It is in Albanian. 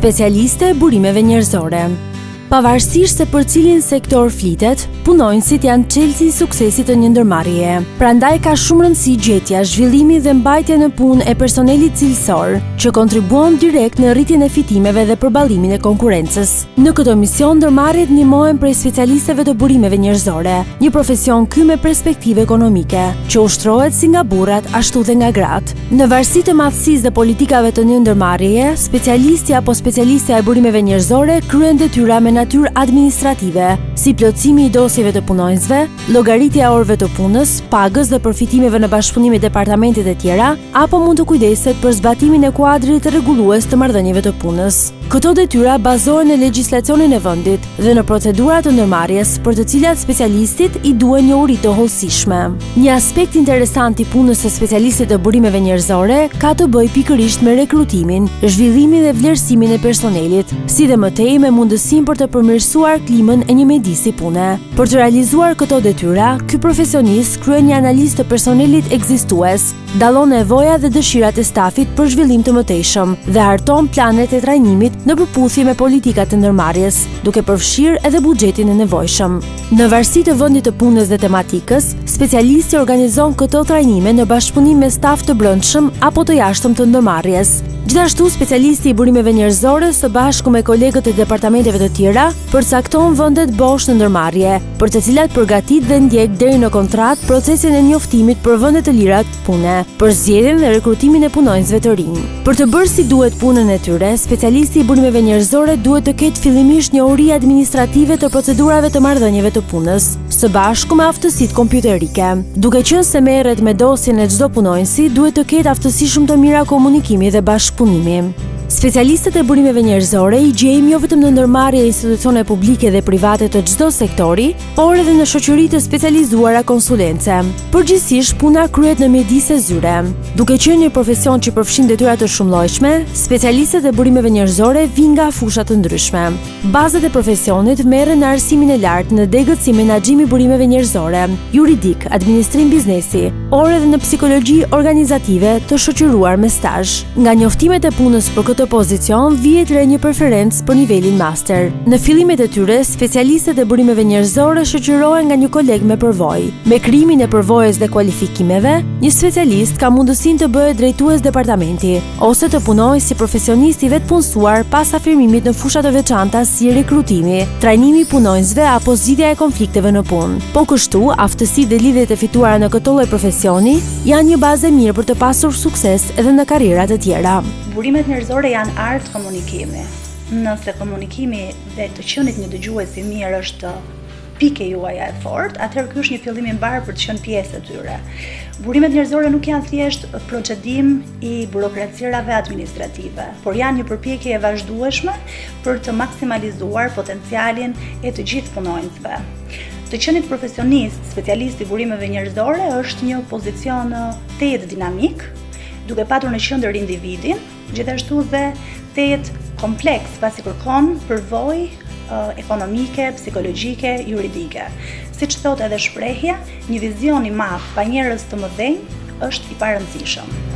specialiste e burimeve njerëzore. Pavarësisht se për cilin sektor flitet, punonjësit janë çelësi i suksesit të një ndërmarrjeje. Prandaj ka shumë rëndësi gjetja, zhvillimi dhe mbajtja në punë e personelit cilësor, që kontribuon direkt në rritjen e fitimeve dhe përballimin e konkurrencës. Në këtë mision ndërmarrjet ndihmohen prej specialistëve të burimeve njerëzore, një profesion ky me perspektivë ekonomike, që ushtrohet si nga burrat ashtu dhe nga gratë. Në varësi të madhësisë dhe politikave të një ndërmarrjeje, specialisti apo specialistja e burimeve njerëzore kryen detyra me natyrë administrative, si plotësimi i dosjeve të punonjësve, llogaritja e orëve të punës, pagës dhe përfitimeve në bashkëpunim me departamentet e tjera, apo mund të kujdeset për zbatimin e kuadrit rregullues të marrëdhënieve të punës. Këto detyra bazohen në legjislacionin e vendit dhe në procedurat të ndërmarrjes, për të cilat specialistit i duhen njohuri të hollësishme. Një aspekt interesant i punës së specialistit të burimeve njerëzore ka të bëjë pikërisht me rekrutimin, zhvillimin dhe vlerësimin e personelit, si dhe më tej me mundësinë për të përmirësuar klimën e një mjedisi pune. Për të realizuar këto detyra, ky profesionist kryen një analizë të personelit ekzistues, dallon nevoja dhe dëshirat e stafit për zhvillim të mëtejshëm dhe harton planet e trajnimit në përputhje me politikat e ndërmarrjes, duke përfshirë edhe buxhetin e nevojshëm. Në varësi të vendit të punës dhe tematikës, specialisti organizon këto trajnime në bashkëpunim me staf të brendshëm apo të jashtëm të ndërmarrjes. Gjithashtu, specialisti i burimeve njerëzore së bashku me kolegët e departamenteve të tjera përcakton vendet bosh në ndërmarrje, për të cilat përgatit dhe ndjek deri në kontratë procesin e njoftimit për vende të lira pune, për zgjedhjen dhe rekrutimin e punonjësve të rinj. Për të bërë si duhet punën e tyre, specialisti i burimeve njerëzore duhet të ketë fillimisht njohuri administrative të procedurave të marrëdhënieve të punës, së bashku me aftësitë kompjuterike. Duke qenë se merret me dosjen e çdo punonjësi, duhet të ketë aftësi shumë të mira komunikimi dhe bashkëpunimi. Specialistët e burimeve njerëzore i gjejmë jo vetëm në ndërmarrje e institucione publike dhe private të çdo sektori, por edhe në shoqëri të specializuara konsulence. Përgjithsisht, puna kryhet në mjedise zyre. Duke qenë një profesion që përfshin detyra të shumëllojshme, specialistët e burimeve njerëzore vijnë nga fusha të ndryshme. Bazat e profesionit merren në arsimin e lartë në degët si menaxhimi i burimeve njerëzore, juridik, administrim biznesi, por edhe në psikologji organizative të shoqëruar me stazh. Nga njoftimet e punës për këtë pozicion vihet re një preferencë për nivelin master. Në fillimet e tyre, specialistët e burimeve njerëzore shoqërohen nga një koleg me përvojë. Me krijimin e përvojës dhe kualifikimeve, një specialist ka mundësinë të bëhet drejtues departamenti ose të punojë si profesionist i vetpunësuar pas afirmimit në fusha të veçanta si rekrutimi, trajnimi i punonjësve apo zgjidhja e konflikteve në punë. Po kështu, aftësitë dhe lidhjet e fituara në këtë lloj profesioni janë një bazë e mirë për të pasur sukses edhe në karriera të tjera. Burimet njerëzore janë art komunikimi. Nëse komunikimi dhe të qenit një dëgjues i mirë është pike juaja e fortë, atëherë ky është një fillim i mbar për të qenë pjesë e tyre. Burimet njerëzore nuk janë thjesht procedim i burokracirave administrative, por janë një përpjekje e vazhdueshme për të maksimalizuar potencialin e të gjithë punonjësve. Të qenit profesionist, specialist i burimeve njerëzore është një pozicion tejet dinamik, duke patur në qendër individin, gjithashtu dhe tejet kompleks pasi kërkon përvojë ekonomike, psikologjike, juridike. Siç thotë edhe shprehja, një vizion i madh pa njerëz të mëdhenj është i parëndësishëm.